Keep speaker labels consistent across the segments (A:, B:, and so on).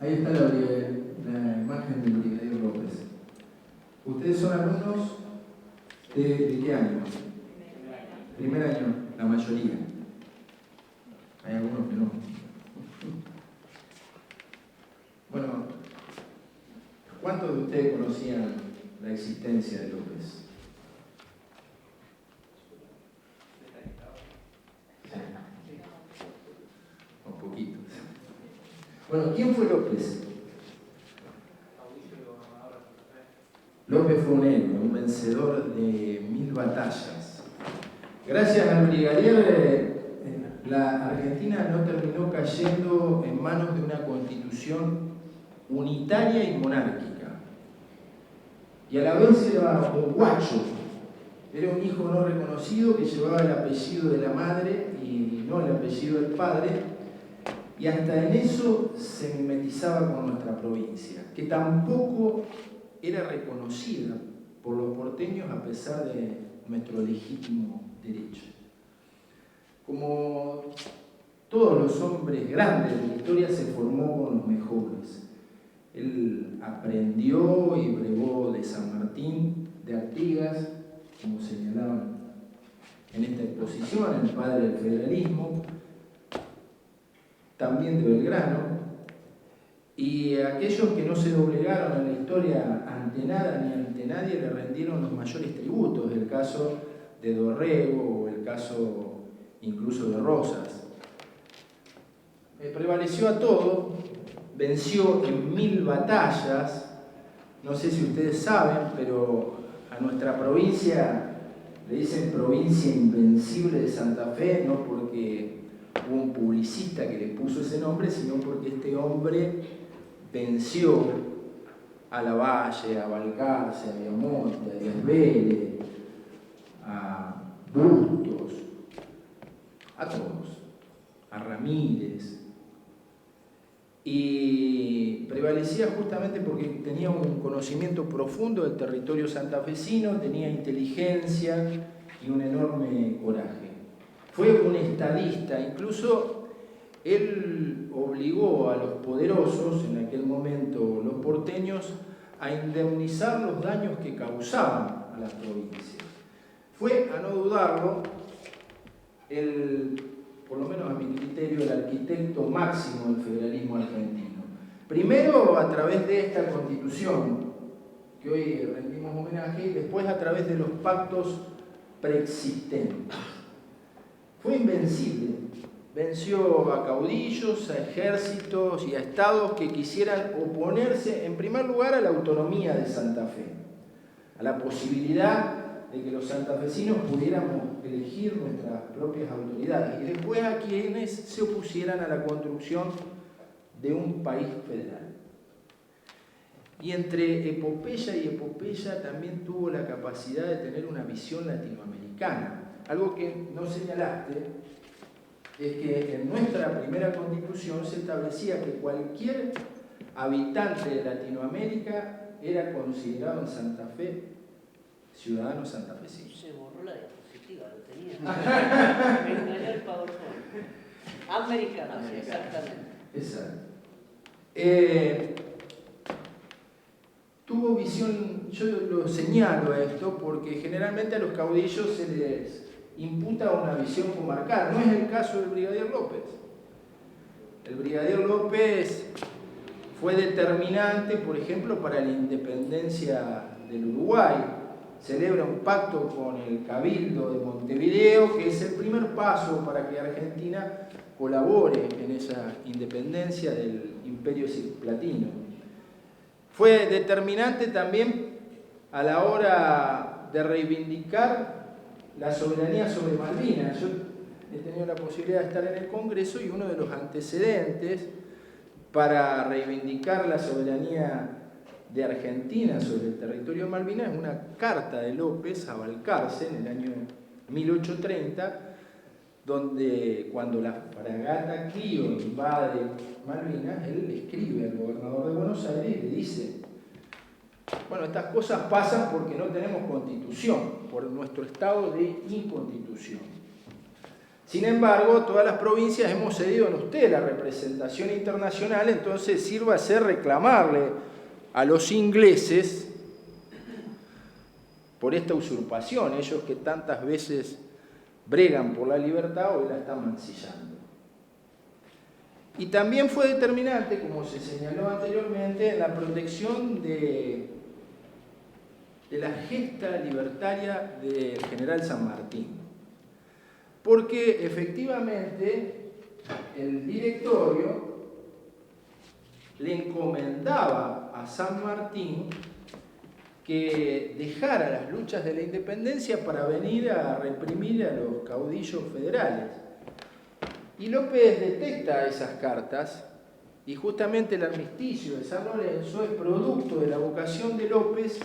A: Ahí está la imagen del brigadier López. ¿Ustedes son alumnos de qué año? Primer año, la mayoría. Hay algunos que no. Bueno, ¿cuántos de ustedes conocían la existencia de López? Un poquito. Bueno, ¿quién fue López? López fue un héroe, un vencedor de 1000 batallas. Gracias al brigadier, la Argentina no terminó cayendo en manos de una constitución unitaria y monárquica. Y a la vez era un guacho, era un hijo no reconocido que llevaba el apellido de la madre y no el apellido del padre, y hasta en eso se mimetizaba con nuestra provincia, que tampoco era reconocida por los porteños a pesar de nuestro legítimo derecho. Como todos los hombres grandes de la historia, se formó con los mejores. Él aprendió y brevó de San Martín, de Artigas, como señalaban en esta exposición, el padre del federalismo, también de Belgrano, y aquellos que no se doblegaron en la historia ante nada ni ante nadie le rendieron los mayores tributos, el caso de Dorrego o el caso incluso de Rosas. Prevaleció a todo, venció en 1000 batallas, no sé si ustedes saben, pero a nuestra provincia le dicen provincia invencible de Santa Fe, no porque hubo un publicista que le puso ese nombre, sino porque este hombre venció a Lavalle, a Balcarce, a Viamonte, a Díaz Vélez, a Bustos, a todos, a Ramírez, y prevalecía justamente porque tenía un conocimiento profundo del territorio santafesino, tenía inteligencia y un enorme coraje. Fue un estadista, incluso él obligó a los poderosos, en aquel momento los porteños, a indemnizar los daños que causaban a las provincias. Fue, a no dudarlo, por lo menos a mi criterio, el arquitecto máximo del federalismo argentino. Primero a través de esta constitución, que hoy rendimos homenaje, y después a través de los pactos preexistentes. Fue invencible. Venció a caudillos, a ejércitos y a estados que quisieran oponerse, en primer lugar, a la autonomía de Santa Fe, a la posibilidad de que los santafesinos pudiéramos elegir nuestras propias autoridades, y después a quienes se opusieran a la construcción de un país federal. Y entre epopeya y epopeya también tuvo la capacidad de tener una visión latinoamericana. Algo que no señalaste es que en nuestra primera constitución se establecía que cualquier habitante de Latinoamérica era considerado en Santa Fe ciudadano santafesino.
B: Se borró la diapositiva, lo tenía. Me engañó el PowerPoint. Americano, sí, exactamente.
A: Exacto. Tuvo visión, yo lo señalo a esto porque generalmente a los caudillos se les imputa una visión comarcal. No es el caso del brigadier López. El brigadier López fue determinante, por ejemplo, para la independencia del Uruguay. Celebra un pacto con el Cabildo de Montevideo, que es el primer paso para que Argentina colabore en esa independencia del Imperio Cisplatino. Fue determinante también a la hora de reivindicar la soberanía sobre Malvinas. Yo he tenido la posibilidad de estar en el Congreso y uno de los antecedentes para reivindicar la soberanía de Argentina sobre el territorio de Malvinas es una carta de López a Balcarce en el año 1830, donde cuando la fragata Clio invade Malvinas, él le escribe al gobernador de Buenos Aires y le dice: bueno, estas cosas pasan porque no tenemos constitución, por nuestro estado de inconstitución. Sin embargo, todas las provincias hemos cedido en usted la representación internacional, entonces sírvase reclamarle a los ingleses por esta usurpación, ellos que tantas veces bregan por la libertad, hoy la están mancillando. Y también fue determinante, como se señaló anteriormente, en la protección de la gesta libertaria del general San Martín. Porque efectivamente el directorio le encomendaba a San Martín que dejara las luchas de la independencia para venir a reprimir a los caudillos federales. Y López detecta esas cartas, y justamente el armisticio de San Lorenzo es producto de la vocación de López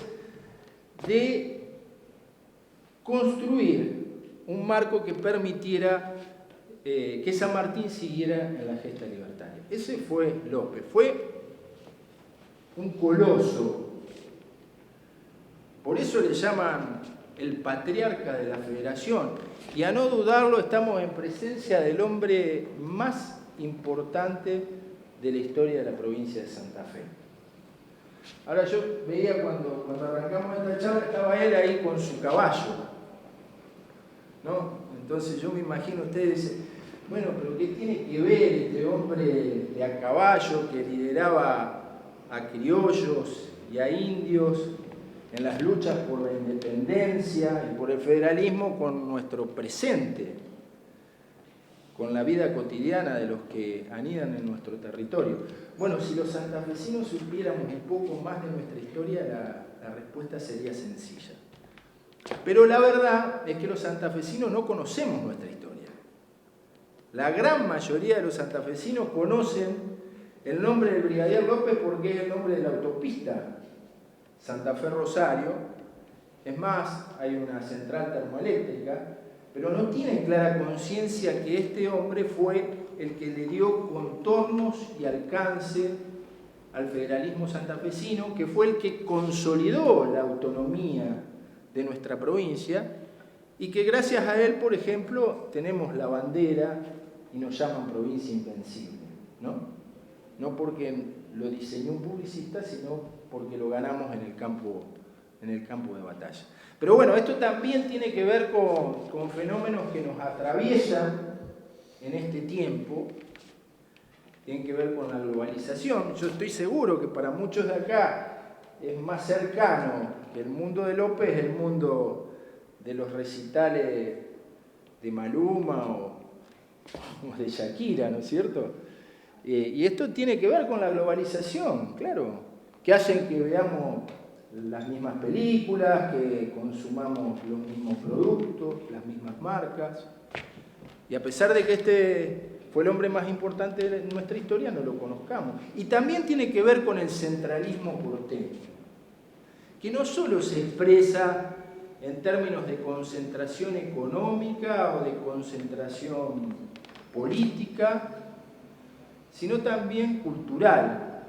A: de construir un marco que permitiera que San Martín siguiera en la gesta libertaria. Ese fue López, fue un coloso. Por eso le llaman el patriarca de la Federación. Y a no dudarlo, estamos en presencia del hombre más importante de la historia de la provincia de Santa Fe. Ahora yo veía cuando arrancamos esta charla, estaba él ahí con su caballo, ¿no? Entonces yo me imagino, ustedes dicen, bueno, pero ¿qué tiene que ver este hombre de a caballo que lideraba a criollos y a indios en las luchas por la independencia y por el federalismo con nuestro presente, con la vida cotidiana de los que anidan en nuestro territorio? Bueno, si los santafesinos supiéramos un poco más de nuestra historia, la respuesta sería sencilla. Pero la verdad es que los santafesinos no conocemos nuestra historia. La gran mayoría de los santafesinos conocen el nombre del brigadier López porque es el nombre de la autopista Santa Fe-Rosario. Es más, hay una central termoeléctrica, pero no tienen clara conciencia que este hombre fue el que le dio contornos y alcance al federalismo santafesino, que fue el que consolidó la autonomía de nuestra provincia y que gracias a él, por ejemplo, tenemos la bandera y nos llaman provincia invencible, ¿no? No porque lo diseñó un publicista, sino porque lo ganamos en el campo de batalla. Pero bueno, esto también tiene que ver con fenómenos que nos atraviesan en este tiempo, tienen que ver con la globalización. Yo estoy seguro que para muchos de acá es más cercano que el mundo de López, el mundo de los recitales de Maluma o de Shakira, ¿no es cierto? Y esto tiene que ver con la globalización, claro, que hacen que veamos las mismas películas, que consumamos los mismos productos, las mismas marcas. Y a pesar de que este fue el hombre más importante de nuestra historia, no lo conozcamos. Y también tiene que ver con el centralismo porteño, que no solo se expresa en términos de concentración económica o de concentración política, sino también cultural,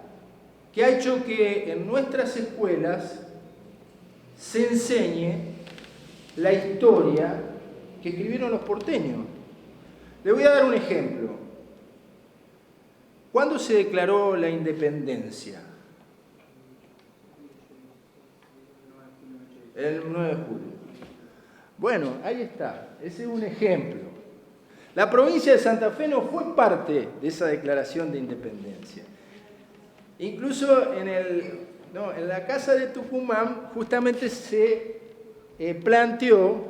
A: que ha hecho que en nuestras escuelas se enseñe la historia que escribieron los porteños. Le voy a dar un ejemplo. ¿Cuándo se declaró la independencia? El 9 de julio. Bueno, ahí está. Ese es un ejemplo. La provincia de Santa Fe no fue parte de esa declaración de independencia. Incluso en la Casa de Tucumán justamente se planteó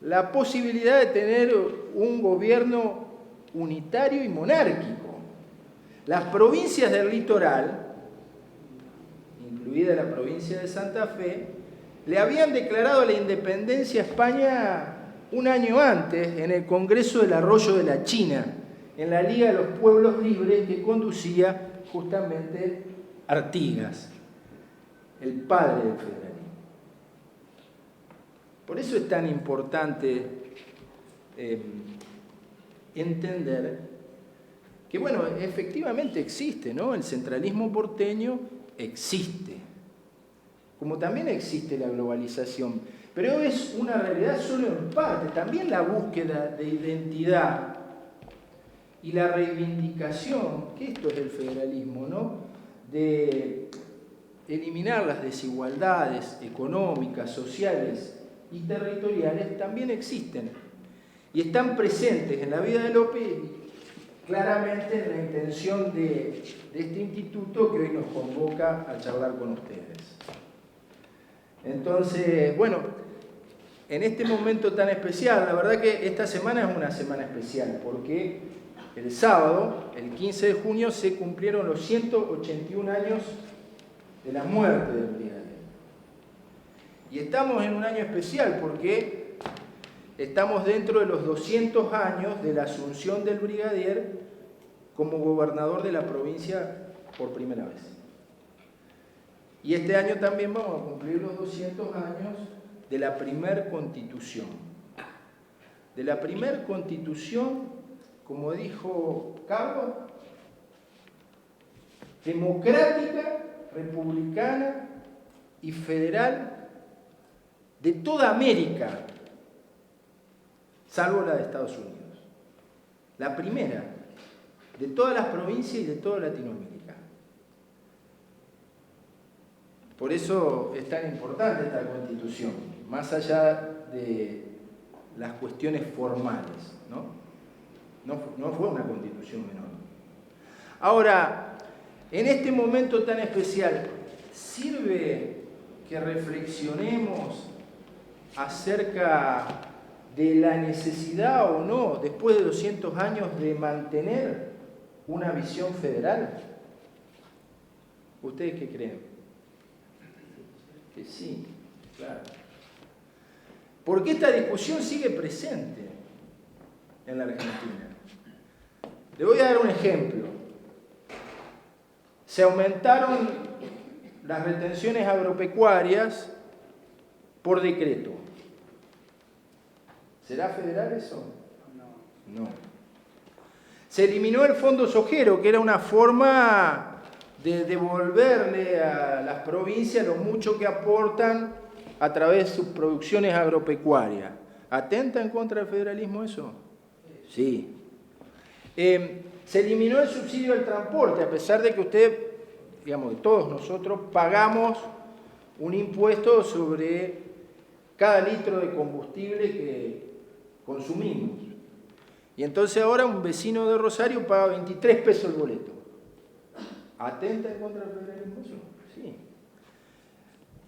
A: la posibilidad de tener un gobierno unitario y monárquico. Las provincias del litoral, incluida la provincia de Santa Fe, le habían declarado la independencia a España un año antes en el Congreso del Arroyo de la China, en la Liga de los Pueblos Libres que conducía justamente Artigas, el padre del federalismo. Por eso es tan importante entender que, bueno, efectivamente existe, ¿no? El centralismo porteño existe, como también existe la globalización, Pero es una realidad solo en parte. También la búsqueda de identidad y la reivindicación, que esto es el federalismo, ¿no? De eliminar las desigualdades económicas, sociales y territoriales, también existen. Y están presentes en la vida de López, claramente en la intención de este instituto que hoy nos convoca a charlar con ustedes. Entonces, bueno, en este momento tan especial, la verdad que esta semana es una semana especial, porque el sábado, el 15 de junio, se cumplieron los 181 años de la muerte del brigadier. Y estamos en un año especial porque estamos dentro de los 200 años de la asunción del brigadier como gobernador de la provincia por primera vez. Y este año también vamos a cumplir los 200 años de la primer constitución. De la primer constitución, como dijo Carlos, democrática, republicana y federal de toda América, salvo la de Estados Unidos. La primera de todas las provincias y de toda Latinoamérica. Por eso es tan importante esta constitución, más allá de las cuestiones formales, ¿no? No fue una constitución menor. Ahora, en este momento tan especial, ¿sirve que reflexionemos acerca de la necesidad o no, después de 200 años, de mantener una visión federal? ¿Ustedes qué creen? Que sí, claro. Porque esta discusión sigue presente en la Argentina. Le voy a dar un ejemplo. Se aumentaron las retenciones agropecuarias por decreto. ¿Será federal eso? No. Se eliminó el fondo sojero, que era una forma de devolverle a las provincias lo mucho que aportan a través de sus producciones agropecuarias. ¿Atenta en contra del federalismo eso? Sí. Se eliminó el subsidio del transporte, a pesar de que usted, digamos, de todos nosotros, pagamos un impuesto sobre cada litro de combustible que consumimos. Y entonces ahora un vecino de Rosario paga 23 pesos el boleto. ¿Atenta en contra del federalismo eso? Sí.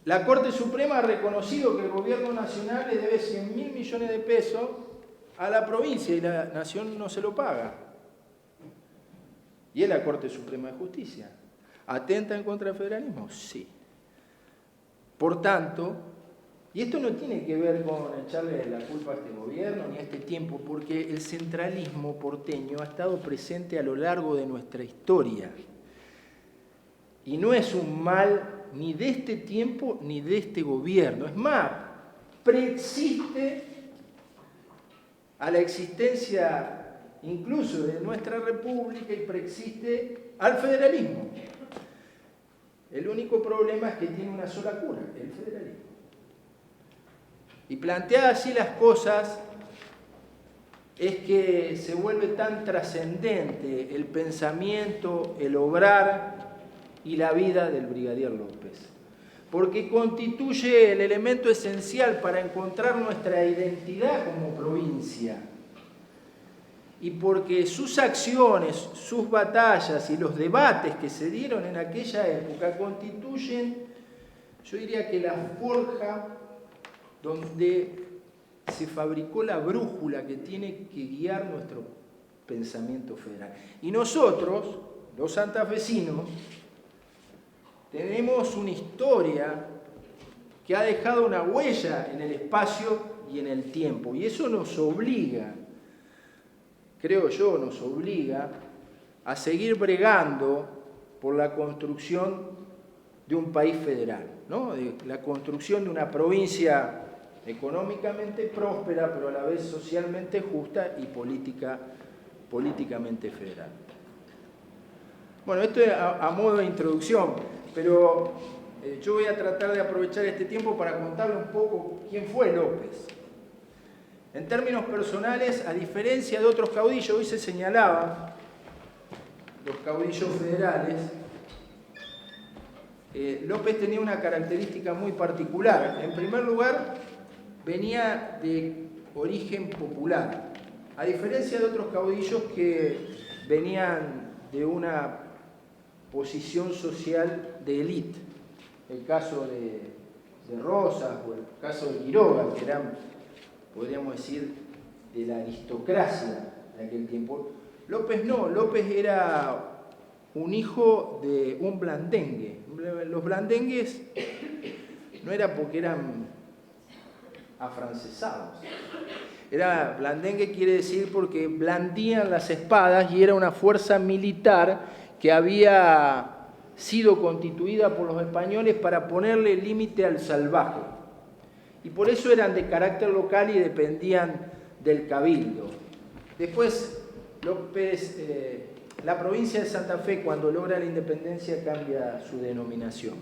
A: La Corte Suprema ha reconocido que el gobierno nacional le debe 100.000 millones de pesos a la provincia y la nación no se lo paga. Y es la Corte Suprema de Justicia. ¿Atenta en contra del federalismo? Sí. Por tanto, y esto no tiene que ver con echarle la culpa a este gobierno ni a este tiempo, porque el centralismo porteño ha estado presente a lo largo de nuestra historia. Y no es un mal ni de este tiempo ni de este gobierno. Es más, preexiste a la existencia incluso de nuestra república y preexiste al federalismo. El único problema es que tiene una sola cura, el federalismo. Y planteadas así las cosas, es que se vuelve tan trascendente el pensamiento, el obrar y la vida del brigadier López, porque constituye el elemento esencial para encontrar nuestra identidad como provincia, y porque sus acciones, sus batallas y los debates que se dieron en aquella época constituyen, yo diría que la forja donde se fabricó la brújula que tiene que guiar nuestro pensamiento federal. Y nosotros, los santafesinos, tenemos una historia que ha dejado una huella en el espacio y en el tiempo. Y eso nos obliga, creo yo, nos obliga a seguir bregando por la construcción de un país federal, ¿no? De la construcción de una provincia económicamente próspera, pero a la vez socialmente justa y políticamente federal. Bueno, esto es a modo de introducción, pero yo voy a tratar de aprovechar este tiempo para contarle un poco quién fue López. En términos personales, a diferencia de otros caudillos, hoy se señalaba los caudillos federales, López tenía una característica muy particular. En primer lugar, venía de origen popular, a diferencia de otros caudillos que venían de una posición social de élite. El caso de Rosas o el caso de Quiroga, que eran, podríamos decir, de la aristocracia de aquel tiempo. López no, López era un hijo de un blandengue. Los blandengues no era porque eran afrancesados. Blandengue quiere decir porque blandían las espadas y era una fuerza militar que había sido constituida por los españoles para ponerle límite al salvaje. Y por eso eran de carácter local y dependían del cabildo. Después, López, la provincia de Santa Fe, cuando logra la independencia, cambia su denominación.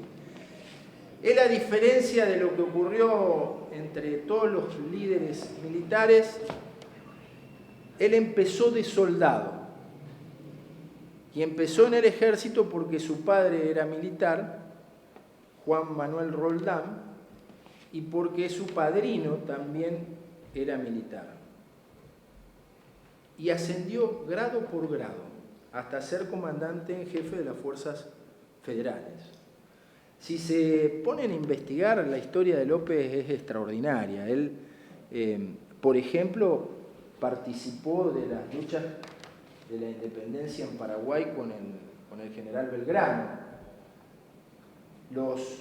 A: Él, a diferencia de lo que ocurrió entre todos los líderes militares, él empezó de soldado. Y empezó en el ejército porque su padre era militar, Juan Manuel Roldán, y porque su padrino también era militar. Y ascendió grado por grado, hasta ser comandante en jefe de las fuerzas federales. Si se ponen a investigar, la historia de López es extraordinaria. Él, por ejemplo, participó de las luchas de la independencia en Paraguay con el general Belgrano. Los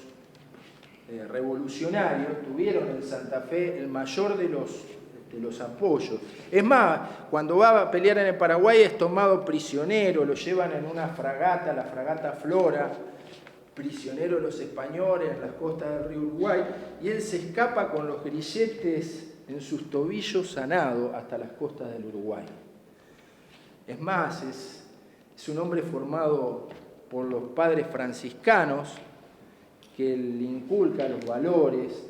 A: revolucionarios tuvieron en Santa Fe el mayor de los apoyos. Es más, cuando va a pelear en el Paraguay es tomado prisionero, lo llevan en una fragata, la fragata Flora, prisionero de los españoles en las costas del río Uruguay, y él se escapa con los grilletes en sus tobillos sanado hasta las costas del Uruguay. Es más, es un hombre formado por los padres franciscanos que le inculca los valores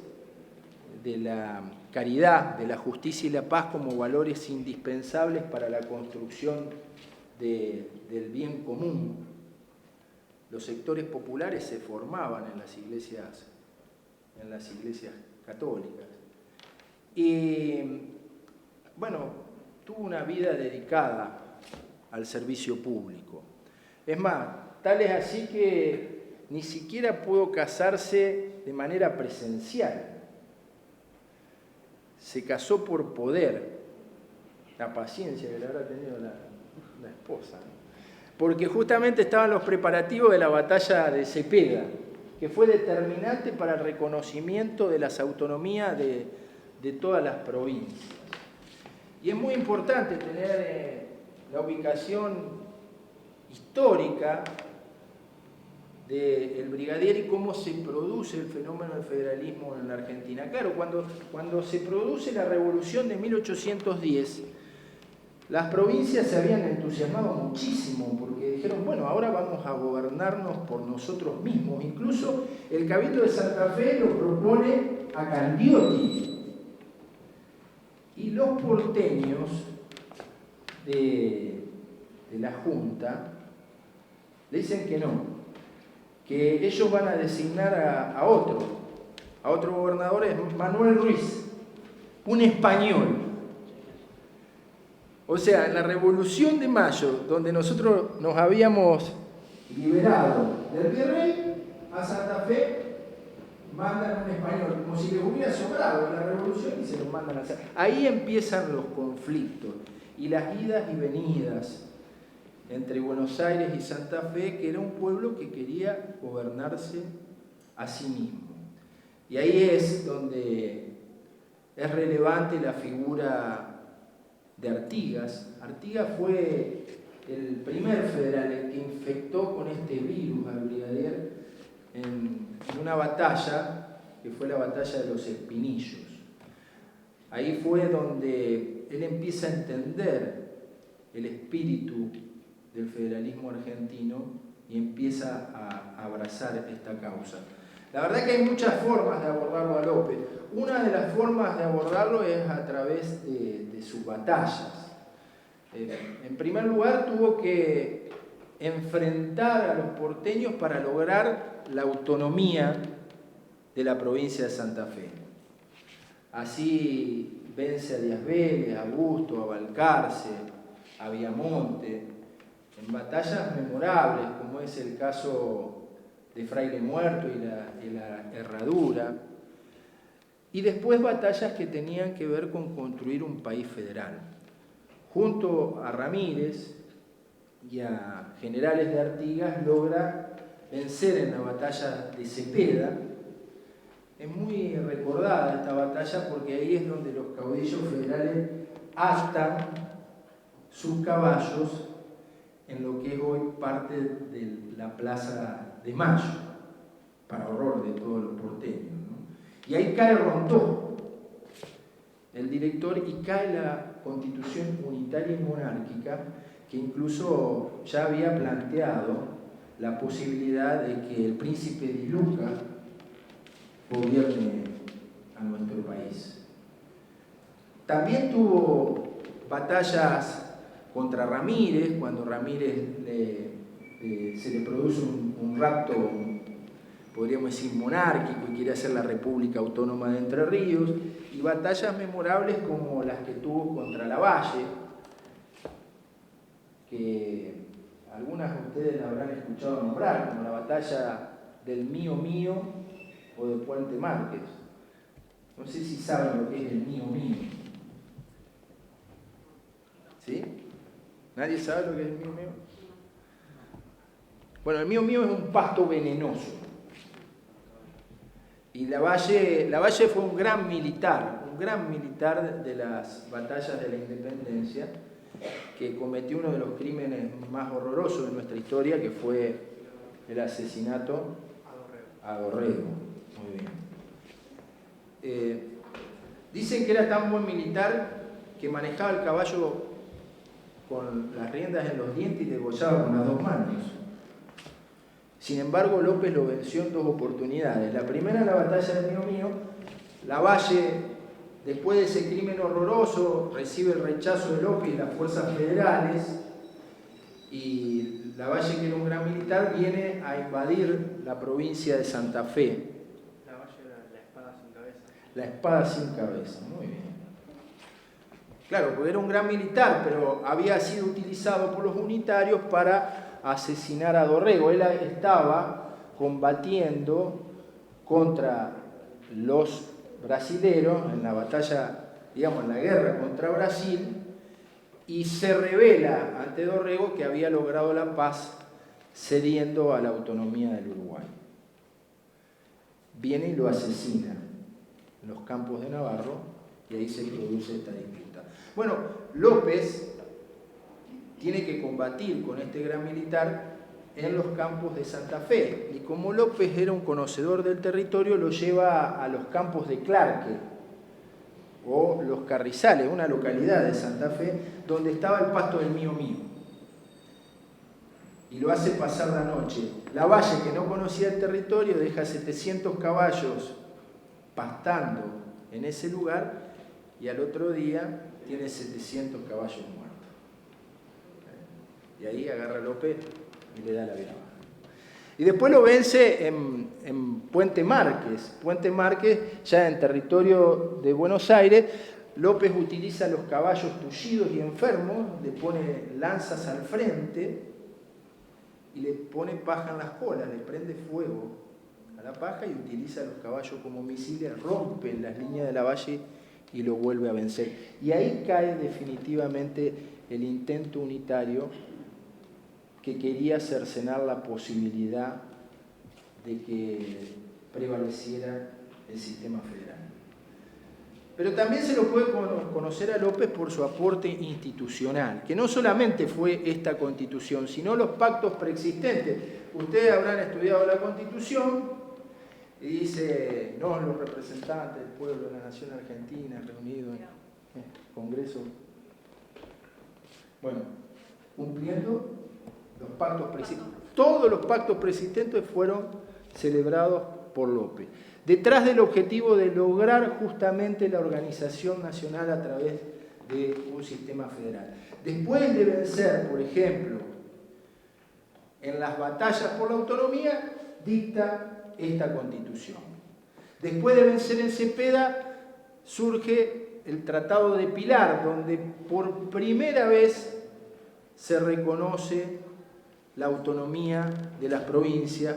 A: de la caridad, de la justicia y la paz como valores indispensables para la construcción del bien común. Los sectores populares se formaban en las iglesias católicas. Y bueno, tuvo una vida dedicada al servicio público. Es más, tal es así que ni siquiera pudo casarse de manera presencial. Se casó por poder. La paciencia que le habrá tenido la esposa, ¿no? Porque justamente estaban los preparativos de la batalla de Cepeda, que fue determinante para el reconocimiento de las autonomías de todas las provincias. Y es muy importante tener la ubicación histórica del brigadier y cómo se produce el fenómeno del federalismo en la Argentina. Claro, cuando se produce la revolución de 1810, las provincias se habían entusiasmado muchísimo porque dijeron, bueno, ahora vamos a gobernarnos por nosotros mismos. Incluso el Cabildo de Santa Fe lo propone a Candioti. Y los porteños de la Junta le dicen que no, que ellos van a designar a otro gobernador, es Manuel Ruiz, un español. O sea, en la Revolución de Mayo, donde nosotros nos habíamos liberado del virrey, a Santa Fe mandan un español, como si les hubiera sobrado la revolución y se los mandan a hacer. Ahí empiezan los conflictos y las idas y venidas entre Buenos Aires y Santa Fe, que era un pueblo que quería gobernarse a sí mismo. Y ahí es donde es relevante la figura de Artigas. Artigas fue el primer federal el que infectó con este virus al brigadier en una batalla que fue la batalla de los Espinillos. Ahí fue donde él empieza a entender el espíritu del federalismo argentino y empieza a abrazar esta causa. La verdad que hay muchas formas de abordarlo a López. Una de las formas de abordarlo es a través de sus batallas. En primer lugar, tuvo que enfrentar a los porteños para lograr la autonomía de la provincia de Santa Fe. Así vence a Díaz Vélez, a Busto, a Balcarce, a Viamonte, en batallas memorables, como es el caso de Fraile Muerto y la Herradura, y después batallas que tenían que ver con construir un país federal. Junto a Ramírez y a generales de Artigas logra vencer en la batalla de Cepeda. Es muy recordada esta batalla porque ahí es donde los caudillos federales atan sus caballos en lo que es hoy parte de la Plaza de Mayo, para horror de todos los porteños, ¿no? Y ahí cae Rondó, el director, y cae la Constitución unitaria y monárquica, que incluso ya había planteado la posibilidad de que el príncipe de Luca gobierne a nuestro país. También tuvo batallas contra Ramírez, cuando Ramírez se le produce un rapto, podríamos decir, monárquico, y quiere hacer la República Autónoma de Entre Ríos, y batallas memorables como las que tuvo contra Lavalle, que algunas de ustedes la habrán escuchado nombrar, como la batalla del Mío Mío o de Puente Márquez. No sé si saben lo que es el Mío Mío. ¿Sí? ¿Nadie sabe lo que es el Mío Mío? Bueno, el Mío Mío es un pasto venenoso. Y Lavalle fue un gran militar de las batallas de la independencia, que cometió uno de los crímenes más horrorosos de nuestra historia, que fue el asesinato a Dorrego. Muy bien. Dicen que era tan buen militar que manejaba el caballo con las riendas en los dientes y degollaba con las dos manos. Sin embargo, López lo venció en dos oportunidades. La primera en la batalla de Mío Mío. Lavalle, después de ese crimen horroroso, recibe el rechazo de López y las fuerzas federales, y Lavalle, que era un gran militar, viene a invadir la provincia de Santa Fe.
C: Lavalle era la espada sin cabeza.
A: La espada sin cabeza, muy bien. Claro, porque era un gran militar, pero había sido utilizado por los unitarios para asesinar a Dorrego. Él estaba combatiendo contra los brasileros en la batalla, digamos, en la guerra contra Brasil, y se revela ante Dorrego que había logrado la paz cediendo a la autonomía del Uruguay. Viene y lo asesina en los campos de Navarro, y ahí se produce esta disputa. Bueno, López tiene que combatir con este gran militar en los campos de Santa Fe, y como López era un conocedor del territorio, lo lleva a los campos de Clarke o Los Carrizales, una localidad de Santa Fe donde estaba el pasto del Mío Mío, y lo hace pasar la noche. Lavalle, que no conocía el territorio, deja 700 caballos pastando en ese lugar, y al otro día tiene 700 caballos muertos. Y ahí agarra a López y le da la vida. Y después lo vence en Puente Márquez. Puente Márquez, ya en territorio de Buenos Aires, López utiliza los caballos tullidos y enfermos, le pone lanzas al frente y le pone paja en las colas, le prende fuego a la paja y utiliza los caballos como misiles, rompe las líneas de Lavalle y lo vuelve a vencer. Y ahí cae definitivamente el intento unitario que quería cercenar la posibilidad de que prevaleciera el sistema federal. Pero también se lo puede conocer a López por su aporte institucional, que no solamente fue esta Constitución, sino los pactos preexistentes. Ustedes habrán estudiado la Constitución y dice, no, los representantes del pueblo de la nación argentina reunidos en el Congreso. Bueno, cumpliendo los pactos preexistentes. Todos los pactos preexistentes fueron celebrados por López, detrás del objetivo de lograr justamente la organización nacional a través de un sistema federal. Después de vencer, por ejemplo, en las batallas por la autonomía, dicta esta Constitución. Después de vencer en Cepeda, surge el Tratado de Pilar, donde por primera vez se reconoce la autonomía de las provincias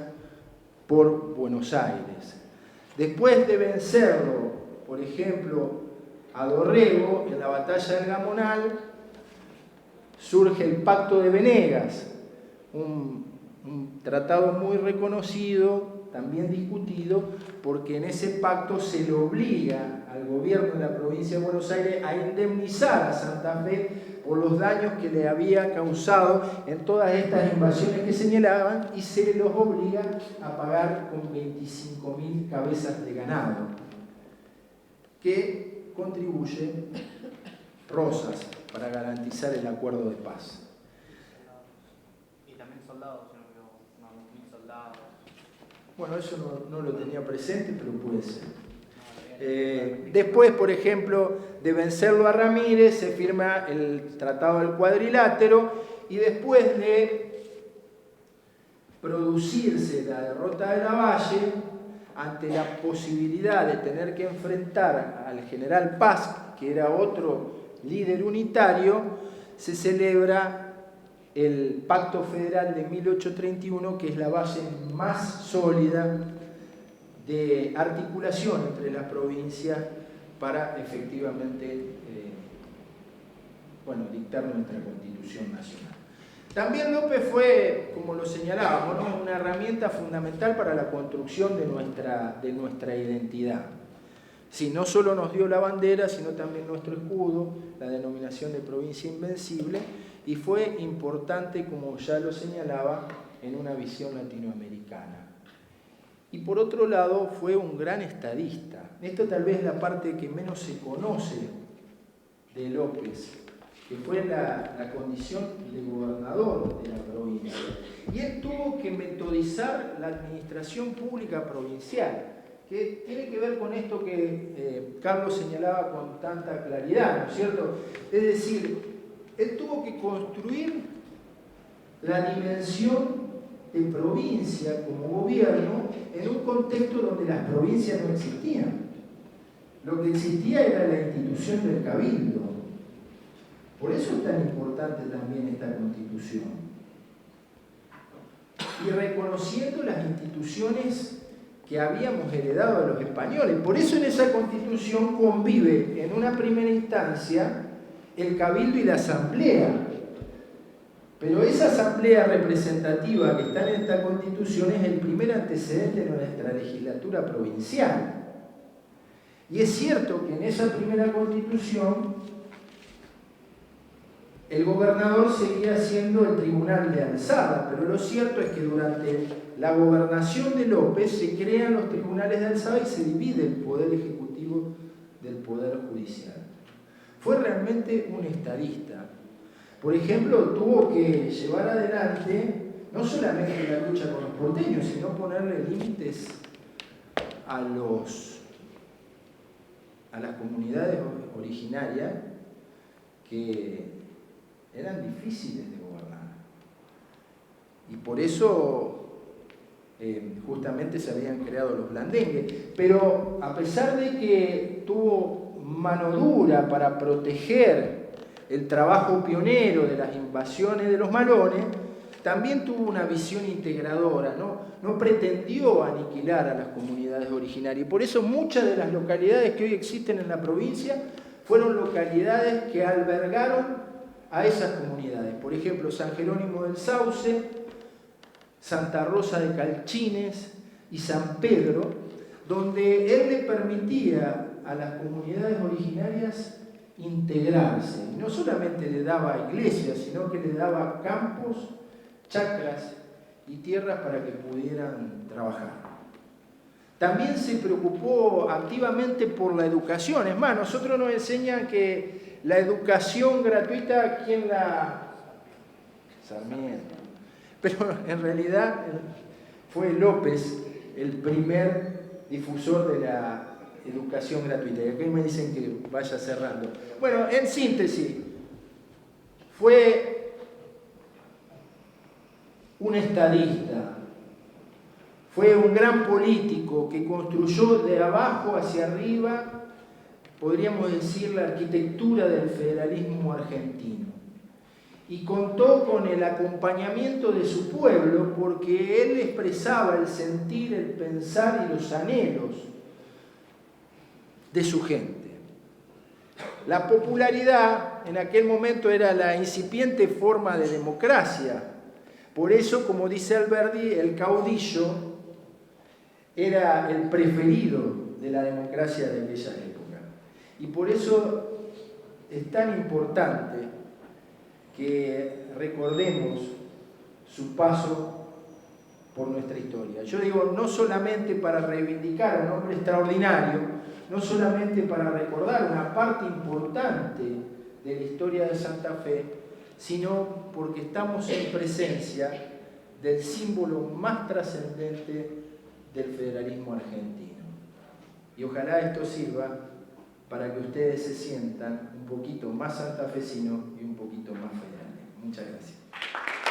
A: por Buenos Aires. Después de vencerlo, por ejemplo, a Dorrego en la batalla del Gamonal, surge el Pacto de Venegas, un tratado muy reconocido, también discutido, porque en ese pacto se le obliga al gobierno de la provincia de Buenos Aires a indemnizar a Santa Fe por los daños que le había causado en todas estas invasiones que señalaban, y se los obliga a pagar con 25.000 cabezas de ganado, que contribuye Rosas para garantizar el acuerdo de paz.
C: Y también soldados, no, 2.000 soldados.
A: Bueno, eso no lo tenía presente, pero puede ser. Después, por ejemplo, de vencerlo a Ramírez, se firma el Tratado del Cuadrilátero, y después de producirse la derrota de Lavalle, ante la posibilidad de tener que enfrentar al general Paz, que era otro líder unitario, se celebra el Pacto Federal de 1831, que es la base más sólida de articulación entre las provincias para efectivamente dictar nuestra Constitución Nacional. También López fue, como lo señalábamos, ¿no?, una herramienta fundamental para la construcción de nuestra identidad. Sí, no solo nos dio la bandera, sino también nuestro escudo, la denominación de provincia invencible, y fue importante, como ya lo señalaba, en una visión latinoamericana. Y por otro lado, fue un gran estadista. Esto tal vez es la parte que menos se conoce de López, que fue la condición de gobernador de la provincia. Y él tuvo que metodizar la administración pública provincial, que tiene que ver con esto que Carlos señalaba con tanta claridad, ¿no es cierto? Es decir, él tuvo que construir la dimensión de provincia como gobierno en un contexto donde las provincias no existían. Lo que existía era la institución del cabildo. Por eso es tan importante también esta Constitución. Y reconociendo las instituciones que habíamos heredado de los españoles. Por eso en esa Constitución convive en una primera instancia el cabildo y la asamblea. Pero esa asamblea representativa que está en esta Constitución es el primer antecedente de nuestra legislatura provincial. Y es cierto que en esa primera Constitución el gobernador seguía siendo el tribunal de alzada, pero lo cierto es que durante la gobernación de López se crean los tribunales de alzada y se divide el poder ejecutivo del poder judicial. Fue realmente un estadista. Por ejemplo, tuvo que llevar adelante no solamente la lucha con los porteños, sino ponerle límites a las comunidades originarias que eran difíciles de gobernar. Y por eso justamente se habían creado los blandengues. Pero a pesar de que tuvo mano dura para proteger el trabajo pionero de las invasiones de los malones, también tuvo una visión integradora, no pretendió aniquilar a las comunidades originarias. Y por eso muchas de las localidades que hoy existen en la provincia fueron localidades que albergaron a esas comunidades. Por ejemplo, San Jerónimo del Sauce, Santa Rosa de Calchines y San Pedro, donde él le permitía a las comunidades originarias integrarse. Y no solamente le daba iglesias, sino que le daba campos, chacras y tierras para que pudieran trabajar. También se preocupó activamente por la educación. Es más, nosotros nos enseñan que la educación gratuita, ¿quién la? Sarmiento. Pero en realidad fue López el primer difusor de la educación gratuita. Y aquí me dicen que vaya cerrando. Bueno, en síntesis, fue un estadista, fue un gran político que construyó de abajo hacia arriba, podríamos decir, la arquitectura del federalismo argentino. Y contó con el acompañamiento de su pueblo porque él expresaba el sentir, el pensar y los anhelos de su gente. La popularidad en aquel momento era la incipiente forma de democracia. Por eso, como dice Alberdi, el caudillo era el preferido de la democracia de aquella época. Y por eso es tan importante que recordemos su paso por nuestra historia. Yo digo, no solamente para reivindicar a un hombre extraordinario, no solamente para recordar una parte importante de la historia de Santa Fe, sino porque estamos en presencia del símbolo más trascendente del federalismo argentino. Y ojalá esto sirva para que ustedes se sientan un poquito más santafesinos y un poquito más federales. Muchas gracias.